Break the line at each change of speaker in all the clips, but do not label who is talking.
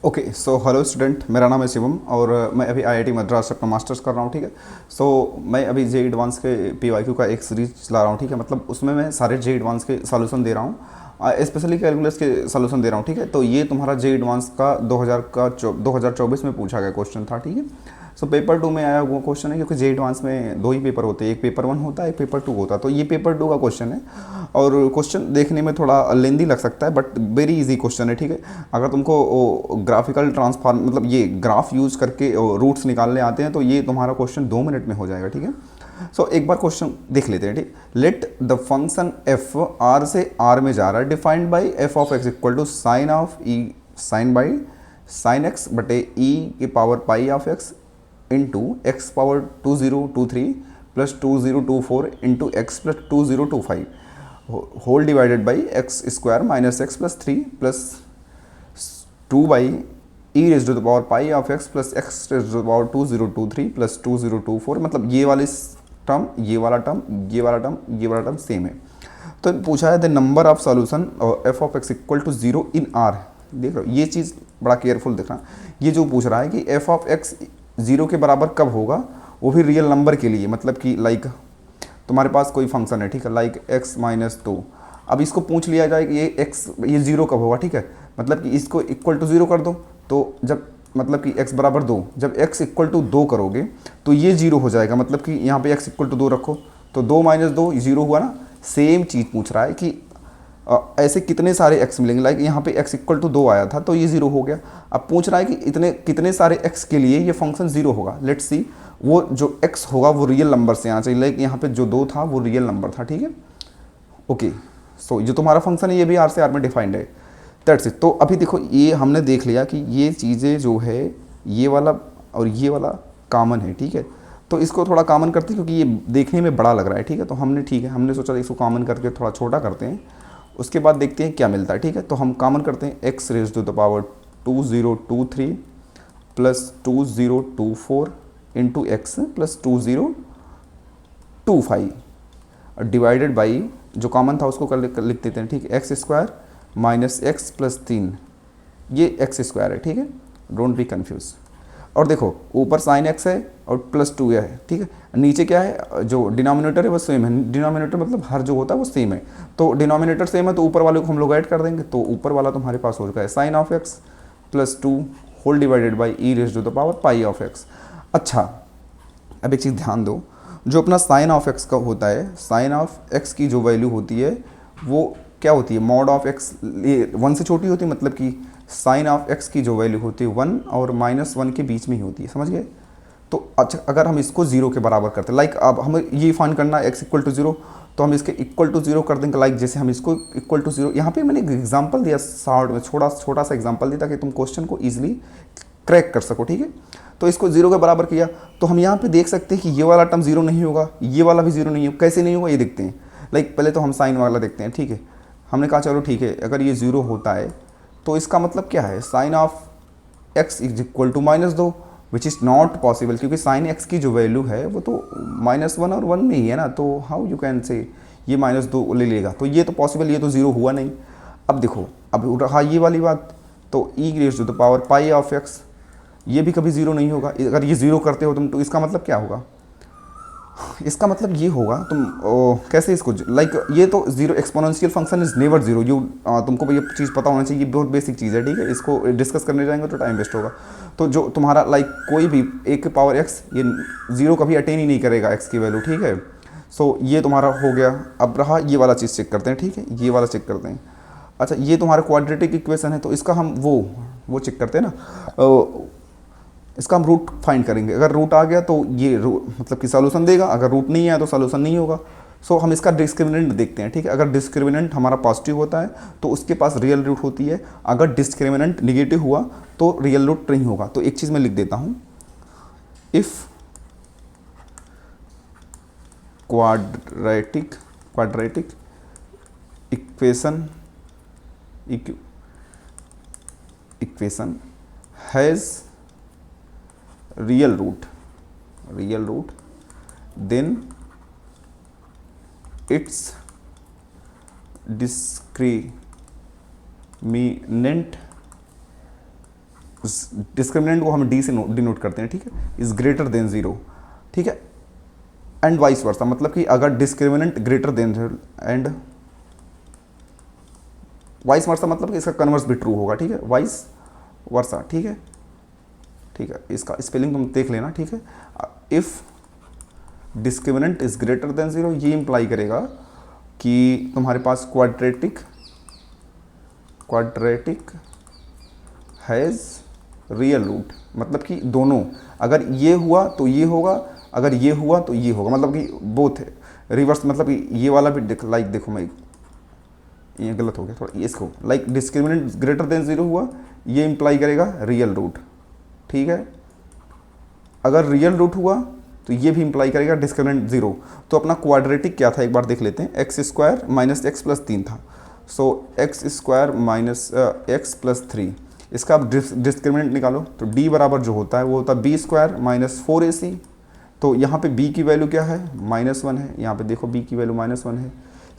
Okay so hello student, मेरा नाम है शिवम और मैं अभी आईआईटी मद्रास अपना मास्टर्स कर रहा हूँ। ठीक है। सो मैं अभी जे एडवांस के पीवाईक्यू का एक सीरीज ला रहा हूँ। ठीक है। मतलब उसमें मैं सारे जे एडवांस के सॉल्यूशन दे रहा हूँ, स्पेशली कैलकुलस के सॉल्यूशन दे रहा हूँ। ठीक है। तो ये तुम्हारा जे एडवांस का 2024 में पूछा गया क्वेश्चन था। ठीक है। सो पेपर 2 में आया वो क्वेश्चन है, क्योंकि जे एडवांस में दो ही पेपर होते हैं, एक पेपर 1 होता है, एक पेपर 2 होता है। तो ये पेपर 2 का क्वेश्चन है और क्वेश्चन देखने में थोड़ा लेंदी लग सकता है, बट वेरी इजी क्वेश्चन है। ठीक है। अगर तुमको ग्राफिकल ट्रांसफॉर्म मतलब ये ग्राफ यूज करके रूट्स निकालने आते हैं तो ये तुम्हारा क्वेश्चन 2 मिनट में हो जाएगा। ठीक है। सो एक बार क्वेश्चन देख लेते हैं। ठीक। Let the function f R से आर में जा रहा है, defined by f of x equal to sine of e sine by sine x बटे ई की power pi of x into x power 2023 plus 2024 into x plus 2025 whole divided by x square minus x plus 3 plus 2 by e raise to the power pi of x plus x raise to the power 2023 plus 2024। मतलब ये वाली term, ये वाला term, ये वाला term, ये वाला term same है। तो पूछा है the number of solution f of x equal to 0 in R. देख रहे हो, ये चीज़ बड़ा केयरफुल देखना। ये जो पूछ रहा है कि एफ ऑफ एक्स 0 के बराबर कब होगा, वो भी रियल नंबर के लिए। मतलब कि लाइक तुम्हारे पास कोई फंक्शन है, ठीक है, लाइक x माइनस 2। अब इसको पूछ लिया जाए कि ये 0 कब होगा। ठीक है। मतलब कि इसको इक्वल टू 0 कर दो, तो जब मतलब कि x बराबर 2, जब x इक्वल टू 2 करोगे तो ये 0 हो जाएगा। मतलब कि यहाँ पे x इक्वल टू 2 रखो तो 2 माइनस 2 0 हुआ ना। सेम चीज़ पूछ रहा है कि ऐसे कितने सारे x मिलेंगे। लाइक यहाँ पे x इक्वल टू 2 आया था तो ये 0 हो गया। अब पूछ रहा है कि इतने कितने सारे x के लिए ये फंक्शन 0 होगा। लेट्स सी, वो जो x होगा वो रियल नंबर से आना चाहिए। लाइक यहाँ पे जो 2 था वो रियल नंबर था। ठीक है। ओके। सो जो तुम्हारा फंक्शन है ये भी आर से आर में डिफाइंड है। That's it. तो अभी देखो, ये हमने देख लिया कि ये चीज़ें जो है ये वाला और ये वाला कॉमन है। ठीक है। तो इसको थोड़ा कॉमन करते हैं, क्योंकि ये देखने में बड़ा लग रहा है। ठीक है। तो हमने सोचा इसको कॉमन करके थोड़ा छोटा करते हैं, उसके बाद देखते हैं क्या मिलता है। ठीक है। तो हम कॉमन करते हैं x raise to the power 2023 plus 2024 into x plus 2025 divided by जो कॉमन था उसको लिख देते हैं। ठीक है। X square minus x plus 3, ये एक्स स्क्वायर है। ठीक है। Don't be confuse. और देखो, ऊपर साइन एक्स है और प्लस 2 है। ठीक है। नीचे क्या है, जो डिनोमिनेटर है वो सेम है। डिनोमिनेटर मतलब हर जो होता है वो सेम है। तो डिनोमिनेटर सेम है तो ऊपर वाले को हम लोग ऐड कर देंगे। तो ऊपर वाला तुम्हारे पास हो चुका है sine of x plus 2 whole divided by e raise to the power pi of x. अच्छा, अब एक चीज़ ध्यान दो, जो अपना साइन ऑफ एक्स का होता है, साइन ऑफ एक्स की जो वैल्यू होती है वो क्या होती है, मॉड ऑफ एक्स 1 से छोटी होती है। मतलब कि साइन ऑफ एक्स की जो वैल्यू होती है 1 और -1 के बीच में ही होती है। समझ गए। तो अच्छा, अगर हम इसको 0 के बराबर करते हैं, लाइक अब हमें ये फाइंड करना है x इक्वल टू 0, तो हम इसके इक्वल टू 0 कर देंगे। लाइक जैसे हम इसको इक्वल टू 0, यहाँ पे मैंने एक एग्जांपल दिया शॉर्ट में, छोटा सा एग्जांपल दिया ताकि तुम क्वेश्चन को ईजिली क्रैक कर सको। ठीक है। तो इसको 0 के बराबर किया तो हम यहाँ पे देख सकते हैं कि ये वाला टर्म 0 नहीं होगा, ये वाला भी 0 नहीं होगा। कैसे नहीं होगा ये देखते हैं। लाइक पहले तो हम साइन वाला देखते हैं। ठीक है। हमने कहा चलो ठीक है, अगर ये 0 होता है तो इसका मतलब क्या है, sine of x is equal to -2, which is not possible, क्योंकि साइन एक्स की जो वैल्यू है वो तो -1 और 1 में ही है ना। तो हाउ यू कैन से ये -2 ले लेगा, तो ये तो पॉसिबल, ये तो 0 हुआ नहीं। अब देखो, अब रहा ये वाली बात, तो e raise to the power pi of x, ये भी कभी 0 नहीं होगा। अगर ये 0 करते हो तुम तो इसका मतलब क्या होगा, इसका मतलब ये होगा तुम कैसे इसको लाइक ये तो 0 exponential function is never 0। You तुमको ये चीज़ पता होना चाहिए, ये बहुत बेसिक चीज़ है। ठीक है। इसको डिस्कस करने जाएंगे तो टाइम वेस्ट होगा। तो जो तुम्हारा लाइक कोई भी एक के पावर x, ये 0 कभी अटेन ही नहीं करेगा x की वैल्यू। ठीक है। सो ये तुम्हारा हो गया। अब रहा ये वाला चीज़ चेक करते हैं। ठीक है। ये वाला चेक करते हैं। अच्छा, ये तुम्हारा क्वाड्रेटिक इक्वेशन है तो इसका हम वो चेक करते हैं ना, इसका हम रूट फाइंड करेंगे। अगर रूट आ गया तो ये मतलब कि सॉल्यूशन देगा, अगर रूट नहीं आया तो सॉल्यूशन नहीं होगा। सो हम इसका डिस्क्रिमिनेंट देखते हैं। ठीक है। अगर डिस्क्रिमिनेंट हमारा पॉजिटिव होता है तो उसके पास रियल रूट होती है, अगर डिस्क्रिमिनेंट निगेटिव हुआ तो रियल रूट नहीं होगा। तो एक चीज़ मैं लिख देता हूँ, if quadratic equation has real root, then its discriminant discriminant को हम डी से डिनोट करते हैं, ठीक है, इज ग्रेटर देन 0, ठीक है, एंड वाइस वर्सा, मतलब कि अगर discriminant greater than and vice versa मतलब कि इसका कन्वर्स भी ट्रू होगा, ठीक है, वाइस वर्सा, ठीक है, ठीक है, इसका स्पेलिंग तुम देख लेना, ठीक है। If discriminant is greater than 0 ये इंप्लाई करेगा कि तुम्हारे पास क्वाड्रेटिक हैज़ रियल रूट, मतलब कि दोनों, अगर ये हुआ तो ये होगा, अगर ये हुआ तो ये होगा, मतलब कि बोथ है रिवर्स, मतलब कि ये वाला भी लाइक देखो, मैं ये गलत हो गया थोड़ा, इसको लाइक डिस्क्रिमिनेंट ग्रेटर देन 0 हुआ, ये इंप्लाई करेगा रियल रूट, ठीक है, अगर रियल रूट हुआ तो ये भी इंप्लाई करेगा डिस्क्रिमिनेंट 0। तो अपना क्वाड्रेटिक क्या था एक बार देख लेते हैं, x square minus x plus 3 था, so x square minus x plus 3, इसका आप डिस्क्रिमिनेंट निकालो तो d बराबर जो होता है वो होता है बी स्क्वायर माइनस 4ac, तो यहाँ पे b की वैल्यू क्या है -1 है, यहाँ पे देखो b की वैल्यू -1 है,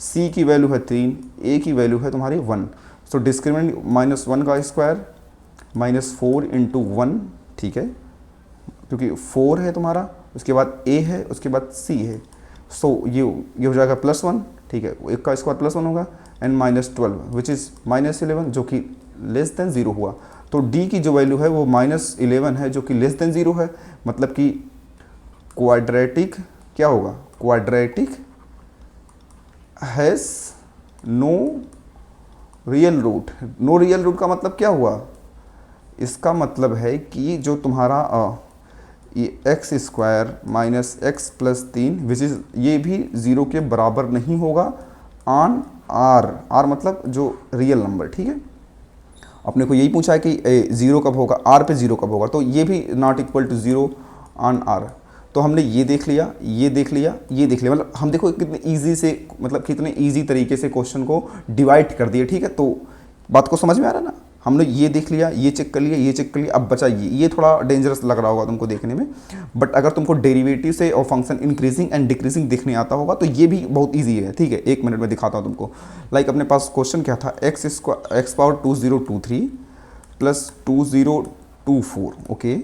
c की वैल्यू है 3, a की वैल्यू है तुम्हारी 1, सो डिस्क्रिमिनेंट -1 का स्क्वायर -4 इंटू 1, ठीक है, क्योंकि 4 है तुम्हारा, उसके बाद a है, उसके बाद c है, सो ये हो जाएगा +1, ठीक है, एक का स्क्वायर +1 होगा, एंड -12 विच इज़ -11 जो कि लेस देन 0 हुआ, तो d की जो वैल्यू है वो -11 है जो कि लेस देन 0 है, मतलब कि क्वाड्रेटिक क्या होगा, quadratic has no real root. No real root का मतलब क्या हुआ, इसका मतलब है कि जो तुम्हारा ये x square minus x plus 3 which is ये भी 0 के बराबर नहीं होगा ऑन आर मतलब जो रियल नंबर, ठीक है, अपने को यही पूछा है कि 0 कब होगा, आर पे 0 कब होगा, तो ये भी not equal to 0 on R. तो हमने ये देख लिया, ये देख लिया, ये देख लिया, मतलब हम देखो कितने ईजी से, मतलब कितने ईजी तरीके से क्वेश्चन को डिवाइड कर दिए, ठीक है, तो बात को समझ में आ रहा है ना, हमने ये देख लिया, ये चेक कर लिया, ये चेक कर लिया, अब बचा ये थोड़ा डेंजरस लग रहा होगा तुमको देखने में, बट अगर तुमको डेरिवेटिव से और फंक्शन इंक्रीजिंग एंड डिक्रीजिंग देखने आता होगा तो ये भी बहुत ईजी है, ठीक है, 1 मिनट में दिखाता हूँ तुमको। लाइक अपने पास क्वेश्चन क्या था, x power 2023 plus 2024, okay,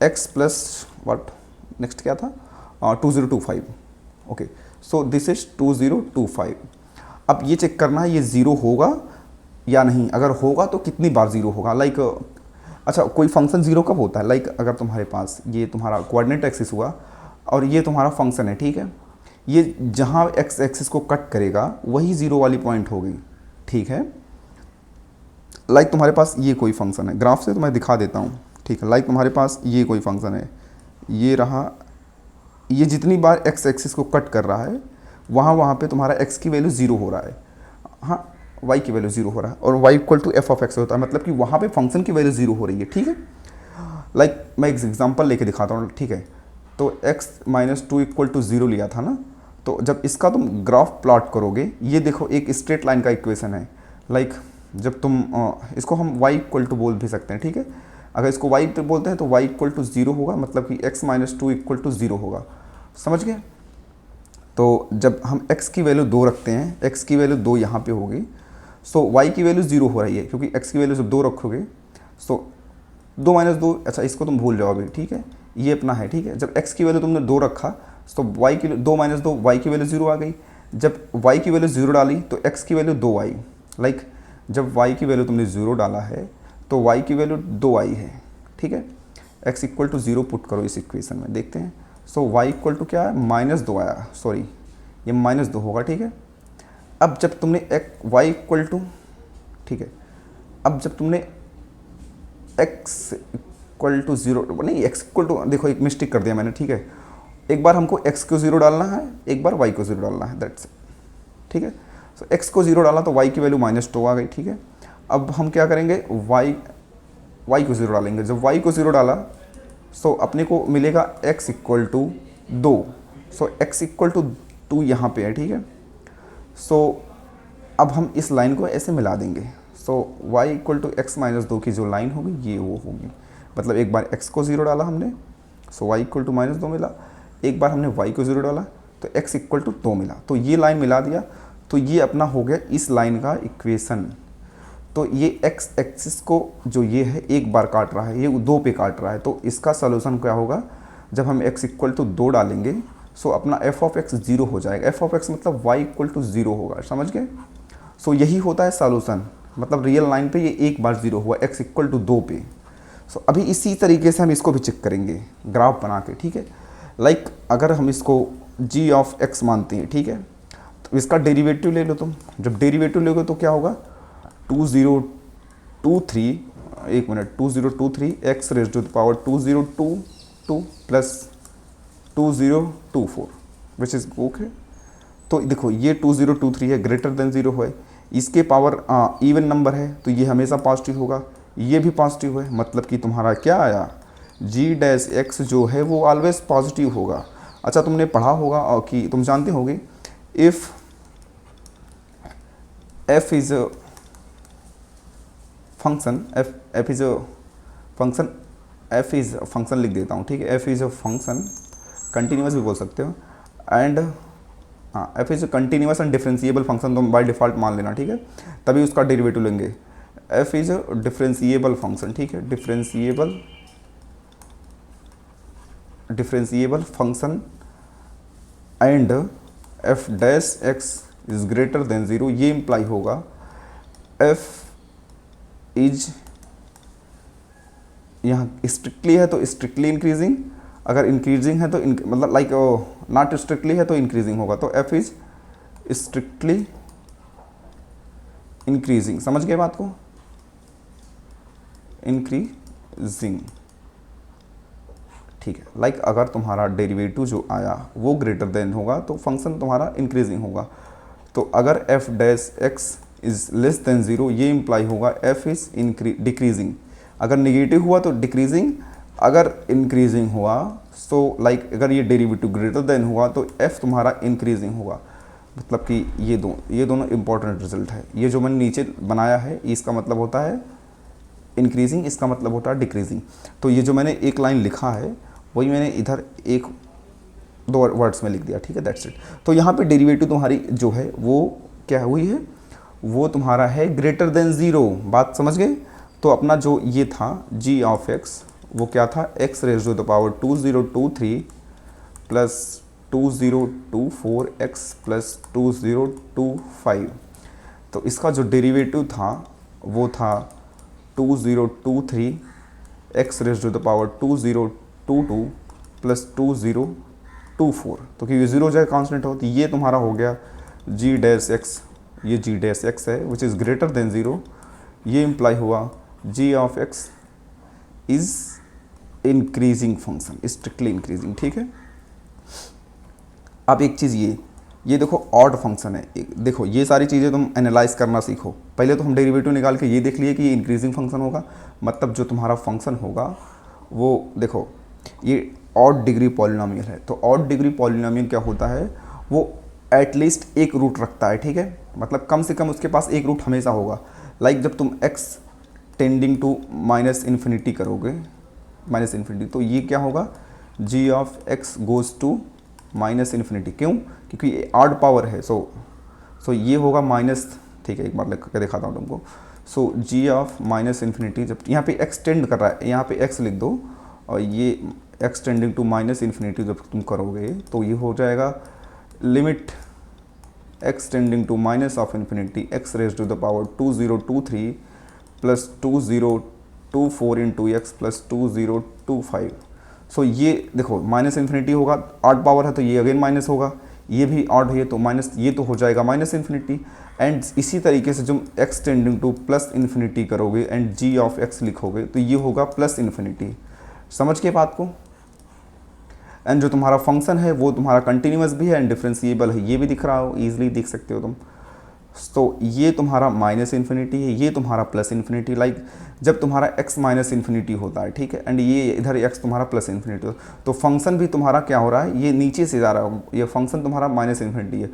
x plus what next क्या था 2025, ओके, सो दिस इज 2025। अब ये चेक करना है ये 0 होगा या नहीं, अगर होगा तो कितनी बार 0 होगा, लाइक अच्छा कोई फंक्शन 0 कब होता है, लाइक अगर तुम्हारे पास ये तुम्हारा कोऑर्डिनेट एक्सिस हुआ और ये तुम्हारा फंक्शन है, ठीक है, ये जहाँ एक्स एक्सिस को कट करेगा वही 0 वाली पॉइंट होगी, ठीक है, लाइक तुम्हारे पास ये कोई फंक्शन है, ग्राफ से तो मैं दिखा देता हूँ, ठीक है, लाइक तुम्हारे पास ये कोई फंक्शन है, ये रहा, ये जितनी बार एक्स एक्सिस को कट कर रहा है वहाँ पे तुम्हारा एक्स की वैल्यू 0 हो रहा है, हाँ y की वैल्यू 0 हो रहा है, और y equal to f of x होता है, मतलब कि वहाँ पे फंक्शन की वैल्यू 0 हो रही है, ठीक है, लाइक मैं एक एग्जांपल लेके दिखाता हूँ, ठीक है, तो x - 2 इक्वल टू 0 लिया था ना, तो जब इसका तुम ग्राफ प्लॉट करोगे, ये देखो एक स्ट्रेट लाइन का इक्वेशन है, लाइक जब तुम इसको हम y इक्वल टू बोल भी सकते हैं, ठीक है, अगर इसको y पे बोलते हैं तो y इक्वल टू 0 होगा, मतलब कि x - 2 इक्वल टू 0 होगा, समझ गए। तो जब हम x की वैल्यू 2 रखते हैं, x की वैल्यू 2 यहाँ पे होगी, सो y की वैल्यू 0 हो रही है, क्योंकि x की वैल्यू जब 2 रखोगे, सो 2 - 2, अच्छा इसको तुम भूल जाओ अभी, ठीक है, ये अपना है, ठीक है, जब x की वैल्यू तुमने 2 रखा तो y की 2 - 2 y की वैल्यू 0 आ गई, जब y की वैल्यू 0 डाली तो x की वैल्यू 2 आई, लाइक जब y की वैल्यू तुमने 0 डाला है तो y की वैल्यू 2 आई है, ठीक है, x इक्वल टू 0 पुट करो इस इक्वेशन में, देखते हैं, सो y इक्वल टू क्या है -2 आया, सॉरी ये -2 होगा, ठीक है। अब जब तुमने y इक्वल टू, ठीक है, अब जब तुमने x इक्वल टू 0 नहीं, x इक्वल टू, देखो एक मिस्टेक कर दिया मैंने, ठीक है, एक बार हमको x को 0 डालना है, एक बार y को 0 डालना है, दैट्स, ठीक है, सो x को 0 डाला तो y की वैल्यू -2 आ गई, ठीक है। अब हम क्या करेंगे, y को 0 डालेंगे, जब y को 0 डाला सो अपने को मिलेगा x equal to 2, so x equal to 2 यहाँ पे है, ठीक है, सो अब हम इस लाइन को ऐसे मिला देंगे, सो y इक्वल टू x - 2 की जो लाइन होगी ये वो होगी, मतलब एक बार x को 0 डाला हमने, सो y इक्वल टू -2 मिला, एक बार हमने y को 0 डाला तो x इक्वल टू 2 मिला, तो ये लाइन मिला दिया, तो ये अपना हो गया इस लाइन का इक्वेशन। तो ये एक्स एक्सिस को जो ये है एक बार काट रहा है, ये 2 पे काट रहा है, तो इसका सोल्यूशन क्या होगा, जब हम x इक्वल टू 2 डालेंगे सो अपना f ऑफ x 0 हो जाएगा। f ऑफ x मतलब y इक्वल टू 0 होगा, समझ गए। सो यही होता है सोल्यूशन, मतलब रियल लाइन पे ये एक बार 0 हुआ x इक्वल टू 2 पे। सो अभी इसी तरीके से हम इसको भी चेक करेंगे ग्राफ बना के, ठीक है। लाइक अगर हम इसको g ऑफ x मानते हैं, ठीक है, तो इसका डेरिवेटिव ले लो तुम। जब डेरिवेटिव लोगे तो क्या होगा, 2023 एक minute 2023 x raise to the power 2022 plus 2024 which is okay. तो देखो ये 2023 है, ग्रेटर देन 0 है, इसके पावर इवन नंबर है तो ये हमेशा पॉजिटिव होगा, ये भी पॉजिटिव है, मतलब कि तुम्हारा क्या आया, g डैश x जो है वो ऑलवेज पॉजिटिव होगा। अच्छा तुमने पढ़ा होगा और कि तुम जानते होगे if f is a function, f is a function, f is function लिख देता हूँ, ठीक है, f is a function, continuous भी बोल सकते हो, एंड हाँ f is a continuous and differentiable function, तुम बाय डिफ़ॉल्ट मान लेना, ठीक है, तभी उसका डेरिवेटिव लेंगे। f is a differentiable function, ठीक है, differentiable function and f dash x is greater than 0, ये इम्प्लाई होगा f इज, यहाँ स्ट्रिक्टली है तो स्ट्रिक्टली इंक्रीजिंग, अगर इंक्रीजिंग है तो मतलब लाइक नॉट स्ट्रिक्टली है तो इंक्रीजिंग होगा, तो f इज स्ट्रिक्टली इंक्रीजिंग, समझ गए बात को, इंक्रीजिंग, ठीक है। लाइक अगर तुम्हारा डेरिवेटिव जो आया वो ग्रेटर देन होगा तो फंक्शन तुम्हारा इंक्रीजिंग होगा। तो अगर f dash x is less than 0, ये इम्प्लाई होगा f इज डिक्रीजिंग, अगर नेगेटिव हुआ तो डिक्रीजिंग, अगर इंक्रीजिंग हुआ सो लाइक अगर ये डेरिवेटिव ग्रेटर देन हुआ तो f तुम्हारा इंक्रीजिंग होगा। मतलब कि ये दोनों इंपॉर्टेंट रिजल्ट है। ये जो मैंने नीचे बनाया है इसका मतलब होता है इंक्रीजिंग, इसका मतलब होता है डिक्रीजिंग। तो ये जो मैंने एक लाइन लिखा है वही मैंने इधर एक 2 वर्ड्स में लिख दिया, ठीक है, दैट्स इट। तो यहाँ पे डेरिवेटिव तुम्हारी जो है वो क्या हुई है, वो तुम्हारा है ग्रेटर देन 0, बात समझ गए। तो अपना जो ये था g ऑफ x वो क्या था, x raise to the power 2023 plus 2024 x plus 2025। तो इसका जो डेरिवेटिव था वो था 2023 x raise to the power 2022 plus 2024, तो कि ये 0 जाए कांस्टेंट हो, तो ये तुम्हारा हो गया g डैश x, ये g डैश x है विच इज़ ग्रेटर देन 0, ये इम्प्लाई हुआ g of x is increasing function, strictly increasing, ठीक है। अब एक चीज़ ये देखो ऑड फंक्शन है, देखो ये सारी चीज़ें तुम एनालाइज करना सीखो। पहले तो हम डेरिवेटिव निकाल के ये देख लिए कि ये इंक्रीजिंग फंक्शन होगा, मतलब जो तुम्हारा फंक्शन होगा वो देखो ये ऑड डिग्री पॉलिनोमियल है। तो ऑड डिग्री पॉलिनोमियल क्या होता है, वो एटलीस्ट एक रूट रखता है, ठीक है, मतलब कम से कम उसके पास एक रूट हमेशा होगा। लाइक जब तुम x tending to minus infinity करोगे, माइनस इन्फिनिटी, तो ये क्या होगा, g of x goes to minus infinity, क्यों, क्योंकि ये ऑड पावर है। सो ये होगा माइनस, ठीक है, एक बार लिख के दिखाता हूँ तुमको। सो g ऑफ माइनस इन्फिनिटी, जब यहाँ पे x टेंड कर रहा है, यहाँ पे x लिख दो, और ये x tending to minus infinity जब तुम करोगे तो ये हो जाएगा limit x tending to minus of infinity x raise to the power 2023 plus 2024 into x plus 2025। So ये देखो माइनस इन्फिनिटी होगा, ऑड पावर है तो ये अगेन माइनस होगा, ये भी ऑड है तो माइनस, ये तो हो जाएगा माइनस इन्फिनिटी। एंड इसी तरीके से जब x tending two plus infinity करोगे एंड g ऑफ x लिखोगे तो ये होगा प्लस इन्फिनिटी, समझ के बात को। एंड जो तुम्हारा फंक्शन है वो तुम्हारा कंटिन्यूस भी है एंड डिफरेंशिएबल है, ये भी दिख रहा हो, ईजिली देख सकते हो तुम। तो ये तुम्हारा माइनस इन्फिनिटी है, ये तुम्हारा प्लस इन्फिनिटी, लाइक जब तुम्हारा x माइनस इन्फिनिटी होता है, ठीक है, एंड ये इधर x तुम्हारा प्लस इन्फिनिटी, तो फंक्शन भी तुम्हारा क्या हो रहा है, ये नीचे से जा रहा है, ये फंक्शन तुम्हारा माइनस इन्फिनिटी है,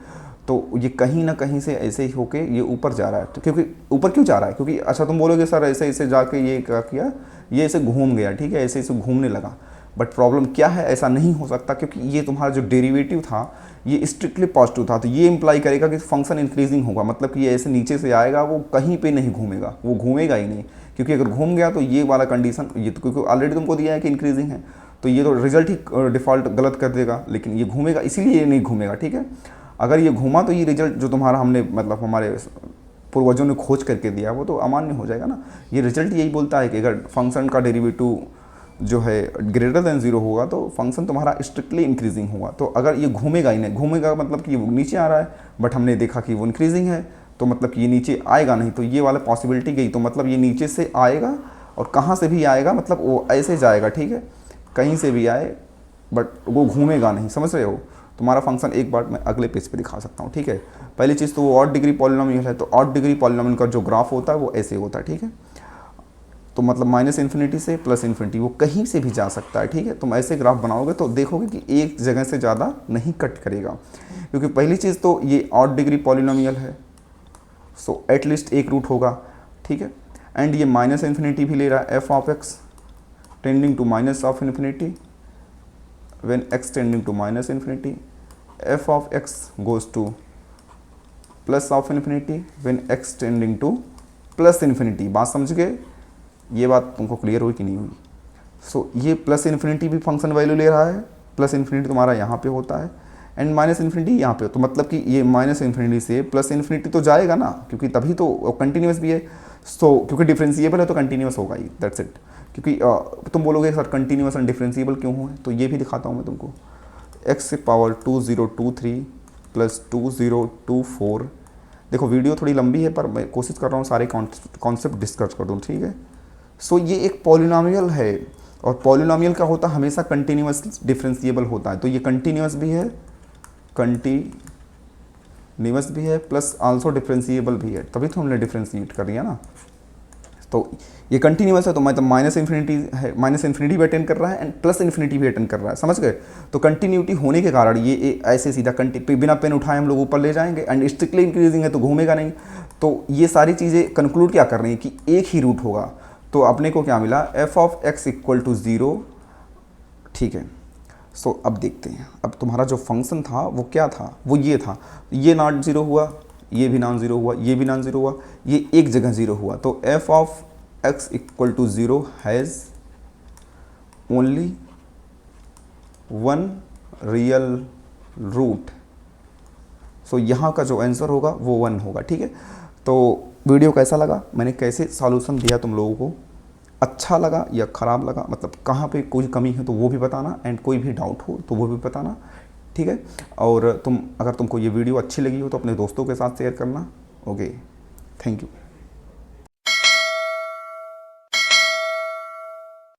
तो ये कहीं ना कहीं से ऐसे ही होके ये ऊपर जा रहा है। तो क्योंकि ऊपर क्यों जा रहा है, क्योंकि अच्छा तुम बोलोगे सर ऐसे ऐसे जाके ये क्या किया, ये ऐसे घूम गया, ठीक है, ऐसे ऐसे घूमने लगा, बट प्रॉब्लम क्या है, ऐसा नहीं हो सकता क्योंकि ये तुम्हारा जो डेरिवेटिव था ये स्ट्रिक्टली पॉजिटिव था, तो ये इंप्लाई करेगा कि फंक्शन इंक्रीजिंग होगा, मतलब कि ये ऐसे नीचे से आएगा, वो कहीं पे नहीं घूमेगा, वो घूमेगा ही नहीं, क्योंकि अगर घूम गया तो ये वाला कंडीशन, ये तो क्योंकि ऑलरेडी तुमको दिया है कि इंक्रीजिंग है, तो ये तो रिजल्ट ही डिफ़ॉल्ट गलत कर देगा, लेकिन ये घूमेगा, इसीलिए ये नहीं घूमेगा, ठीक है। अगर ये घूमा तो ये रिजल्ट जो तुम्हारा हमने मतलब हमारे पूर्वजों ने खोज करके दिया वो तो अमान्य हो जाएगा ना। ये रिजल्ट यही बोलता है कि अगर फंक्शन का डेरिवेटिव जो है ग्रेटर देन 0 होगा तो फंक्शन तुम्हारा स्ट्रिक्टली इंक्रीजिंग होगा। तो अगर ये घूमेगा ही नहीं, घूमेगा मतलब कि वो नीचे आ रहा है, बट हमने देखा कि वो इंक्रीजिंग है, तो मतलब कि ये नीचे आएगा नहीं, तो ये वाला पॉसिबिलिटी गई, तो मतलब ये नीचे से आएगा और कहाँ से भी आएगा, मतलब वो ऐसे जाएगा, ठीक है, कहीं से भी आए बट वो घूमेगा नहीं, समझ रहे हो। तुम्हारा फंक्शन एक बार मैं अगले पेज पे दिखा सकता हूँ, ठीक है। पहली चीज़ तो वो ऑड डिग्री पॉलिनोमियल है, तो ऑड डिग्री पॉलिनोमियल का जो ग्राफ होता है वो ऐसे होता है, ठीक है। तो मतलब -∞ से +∞, वो कहीं से भी जा सकता है, ठीक है। तुम ऐसे ग्राफ बनाओगे तो देखोगे कि एक जगह से ज़्यादा नहीं कट करेगा, क्योंकि पहली चीज़ तो ये ऑड डिग्री पॉलिनोमियल है, सो एटलीस्ट एक रूट होगा, ठीक है। एंड ये -∞ भी ले रहा है, f of x tending to -∞, when x tending to -∞, f of x goes to +∞, when x tending to +∞। बात समझ गए, ये बात तुमको क्लियर हुई कि नहीं हुई। सो ये +∞ भी फंक्शन वैल्यू ले रहा है, +∞ तुम्हारा यहाँ पे होता है एंड -∞ यहाँ पे, तो मतलब कि ये -∞ से +∞ तो जाएगा ना, क्योंकि तभी तो कंटिन्यूस भी है, सो क्योंकि डिफरेंशिएबल है तो कंटिन्यूस होगा ही, दैट्स इट। क्योंकि तुम बोलोगे सर कंटिन्यूस एंड डिफरेंशिएबल क्यों हुए, तो ये भी दिखाता हूँ मैं तुमको। x⁻2023 + 2024, देखो वीडियो थोड़ी लंबी है पर मैं कोशिश कर रहा हूँ सारे कॉन्सेप्ट डिस्कस कर दूँ, ठीक है। सो ये एक पॉलिनोमियल है, और पॉलिनोमियल का होता हमेशा कंटिन्यूस डिफरेंशिएबल होता है, तो ये कंटिन्यूस भी है प्लस आल्सो डिफरेंशिएबल भी है, तभी तो हमने डिफरेंशिएट कर लिया ना। तो ये कंटिन्यूस है तो मतलब -∞ है, -∞ भी अटेंड कर रहा है एंड +∞ भी अटेंड कर रहा है, समझ गए। तो कंटिन्यूटी होने के कारण ये ऐसे सीधा बिना पेन उठाए हम लोग ऊपर ले जाएंगे, एंड स्ट्रिक्टली इंक्रीजिंग है तो घूमेगा नहीं। तो ये सारी चीज़ें कंक्लूड क्या कर रही हैं कि एक ही रूट होगा। तो अपने को क्या मिला, f ऑफ x = 0, ठीक है। सो अब देखते हैं, अब तुम्हारा जो फंक्शन था वो क्या था, वो ये था, ये नॉट 0 हुआ, ये भी नॉन 0 हुआ, ये भी नॉन 0 हुआ, ये एक जगह 0 हुआ। तो f of x = 0 has only one real root. So यहाँ का जो आंसर होगा वो 1 होगा, ठीक है। तो वीडियो कैसा लगा, मैंने कैसे सॉल्यूशन दिया तुम लोगों को, अच्छा लगा या ख़राब लगा, मतलब कहाँ पे कोई कमी है तो वो भी बताना, एंड कोई भी डाउट हो तो वो भी बताना, ठीक है। और अगर तुमको ये वीडियो अच्छी लगी हो तो अपने दोस्तों के साथ शेयर करना। Okay, thank you.